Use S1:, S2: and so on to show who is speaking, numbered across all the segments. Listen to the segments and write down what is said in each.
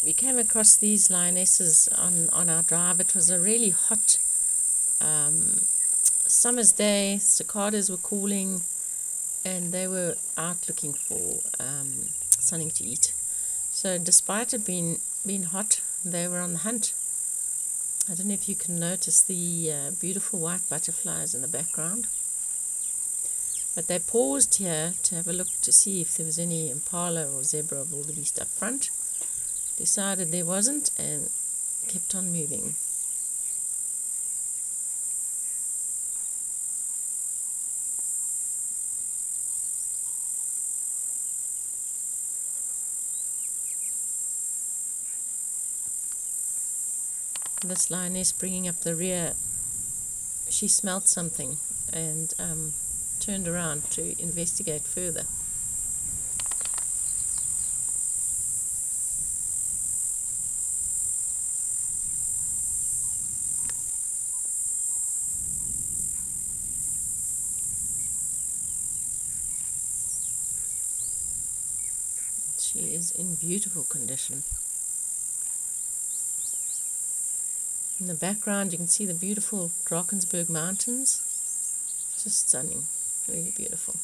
S1: we came across these lionesses on our drive. It was a really hot summer's day. Cicadas were calling, and they were out looking for something to eat. So despite it being hot, they were on the hunt. I don't know if you can notice the beautiful white butterflies in the background. But they paused here to have a look to see if there was any impala or zebra or wildebeest up front. Decided there wasn't and kept on moving. This lioness bringing up the rear, she smelt something and turned around to investigate further. She is in beautiful condition. In the background you can see the beautiful Drakensberg Mountains. Just stunning, really beautiful.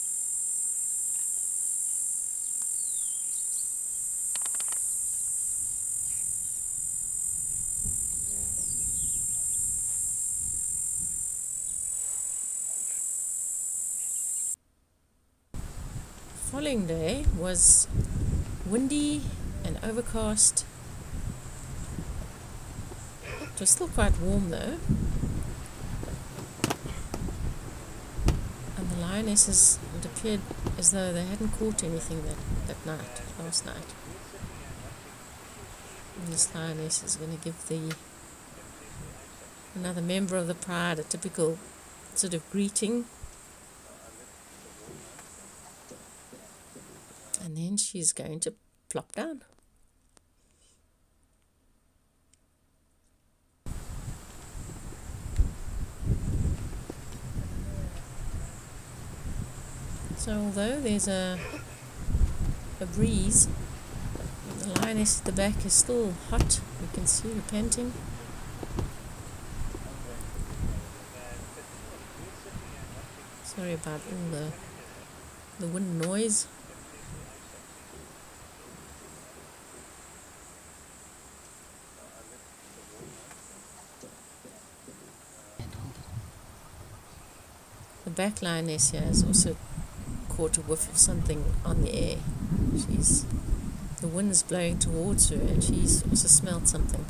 S1: The following day was windy and overcast. It was still quite warm though, and the lionesses, it appeared as though they hadn't caught anything last night. And this lioness is going to give another member of the pride a typical sort of greeting, and then she's going to plop down. So although there's a breeze, the lioness at the back is still hot. You can see her panting. Sorry about all the wind noise. The back lioness here is also caught a whiff of something on the air. The wind's blowing towards her and she's also smelled something.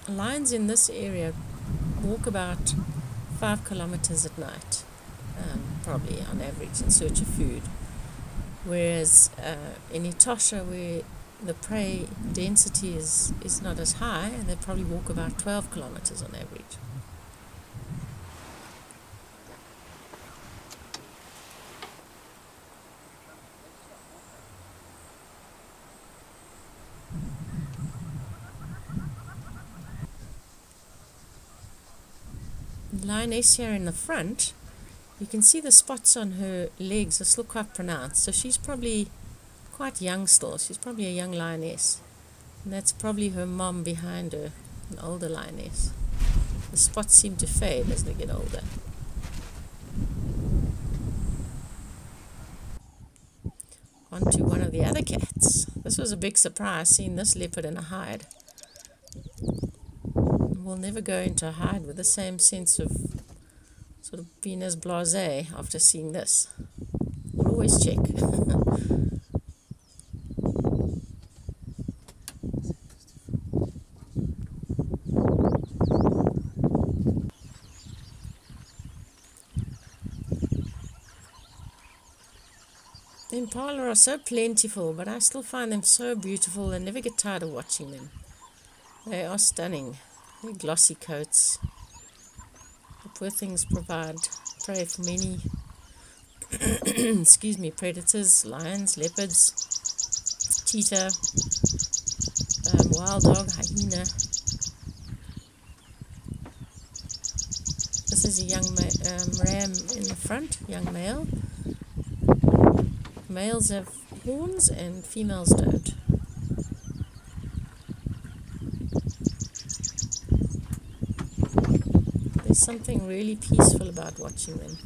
S1: Lions in this area walk about 5 kilometers at night, probably on average, in search of food. Whereas in Etosha, where the prey density is not as high, they probably walk about 12 kilometers on average. The lioness here in the front, you can see the spots on her legs are still quite pronounced, so she's probably quite young still. She's probably a young lioness, and that's probably her mom behind her, an older lioness. The spots seem to fade as they get older. On to one of the other cats. This was a big surprise, seeing this leopard in a hide. We'll never go into a hide with the same sense of sort of being as blasé after seeing this. We'll always check. The impala are so plentiful, but I still find them so beautiful and never get tired of watching them. They are stunning. Their glossy coats. The poor things provide prey for many excuse me, predators, lions, leopards, cheetah, wild dog, hyena. There's a young ram in the front, young male. Males have horns and females don't. There's something really peaceful about watching them.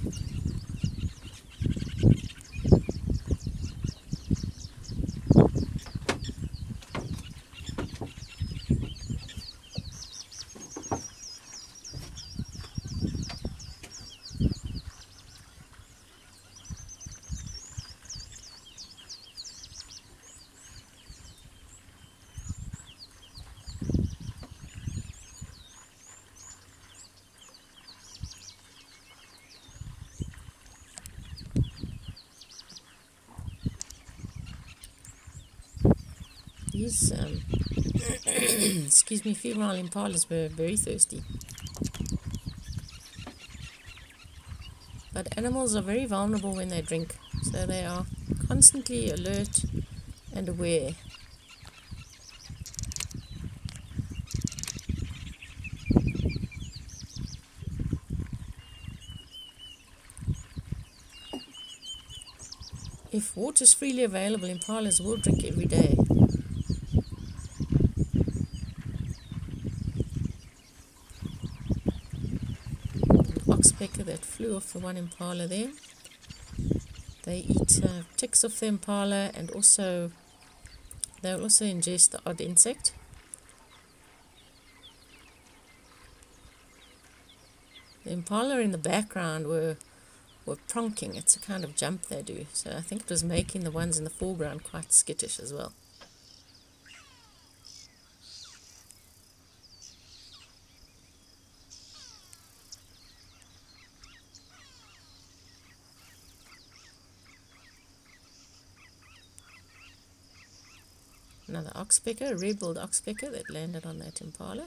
S1: These, excuse me, female impalas were very thirsty. But animals are very vulnerable when they drink, so they are constantly alert and aware. If water is freely available, impalas will drink every day. Oxpecker that flew off the one impala there. They eat ticks off the impala, and also they'll also ingest the odd insect. The impala in the background were pronking. It's a kind of jump they do, so I think it was making the ones in the foreground quite skittish as well. Another oxpecker, a red-billed oxpecker that landed on that impala.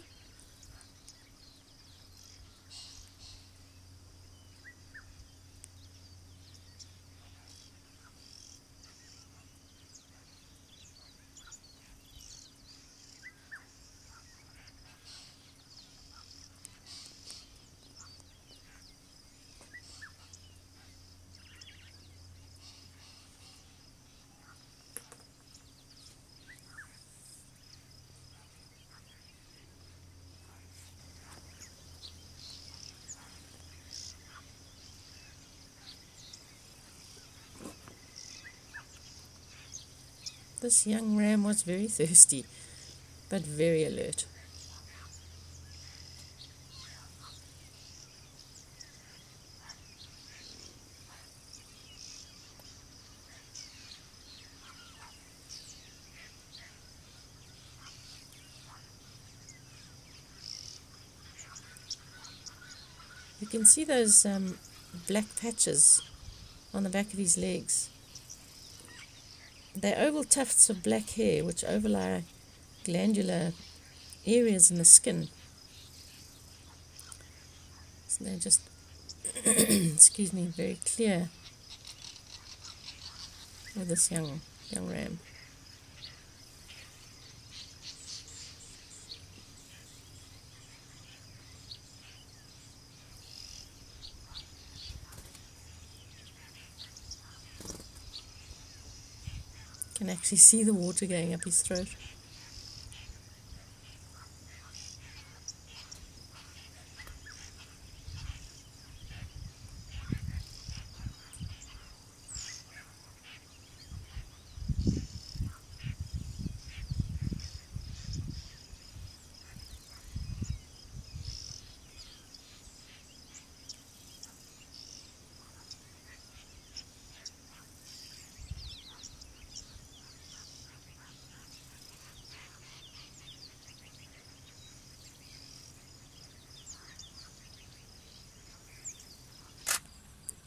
S1: This young ram was very thirsty, but very alert. You can see those black patches on the back of his legs. They're oval tufts of black hair which overlie glandular areas in the skin. So they're just, excuse me, very clear with this young ram. Can actually see the water going up his throat.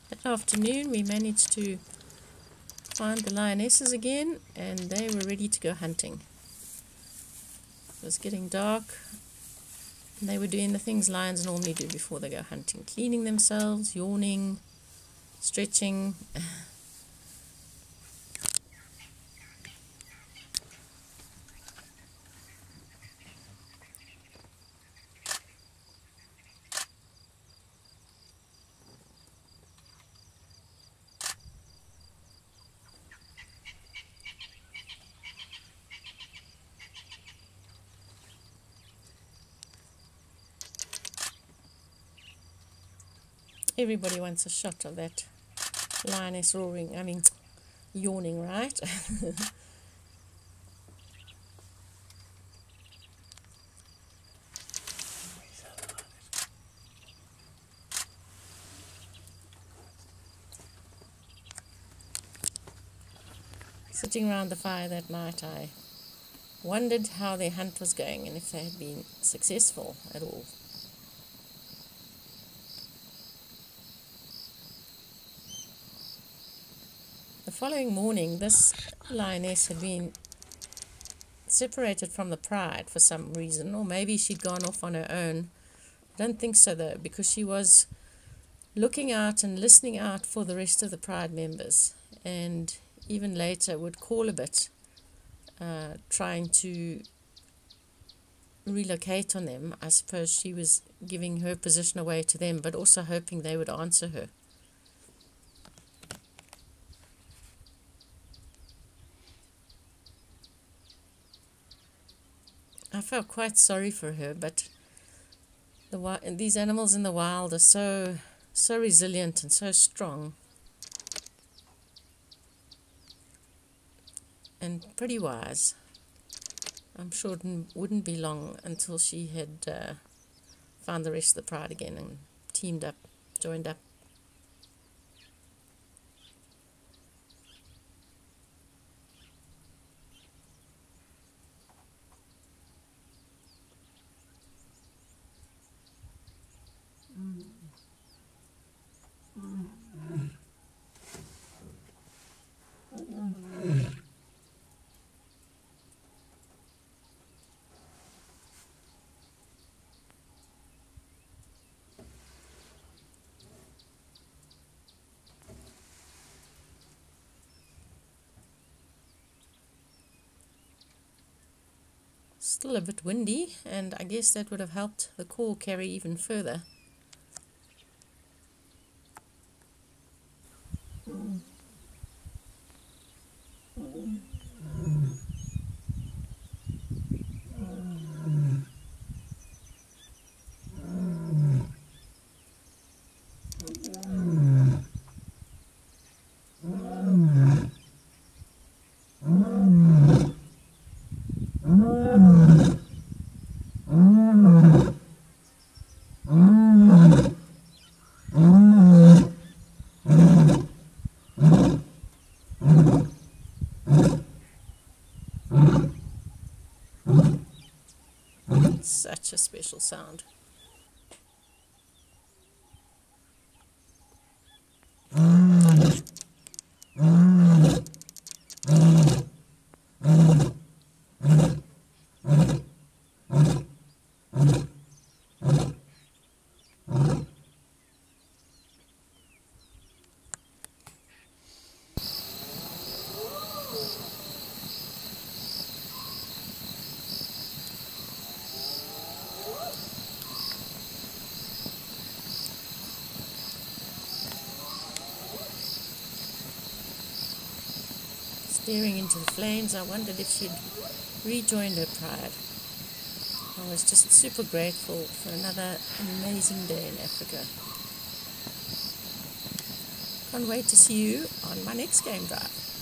S1: That afternoon we managed to find the lionesses again, and they were ready to go hunting. It was getting dark, and they were doing the things lions normally do before they go hunting. Cleaning themselves, yawning, stretching. Everybody wants a shot of that lioness yawning, right? Sitting around the fire that night, I wondered how their hunt was going and if they had been successful at all. The following morning, this lioness had been separated from the pride for some reason, or maybe she'd gone off on her own. I don't think so though, because she was looking out and listening out for the rest of the pride members, and even later would call a bit, trying to relocate on them. I suppose she was giving her position away to them, but also hoping they would answer her. I felt quite sorry for her, but these animals in the wild are so resilient and so strong, and pretty wise. I'm sure it wouldn't be long until she had found the rest of the pride again and teamed up, joined up. Still a bit windy, and I guess that would have helped the call carry even further. Such a special sound. Staring into the flames, I wondered if she'd rejoined her pride. I was just super grateful for another amazing day in Africa. Can't wait to see you on my next game drive.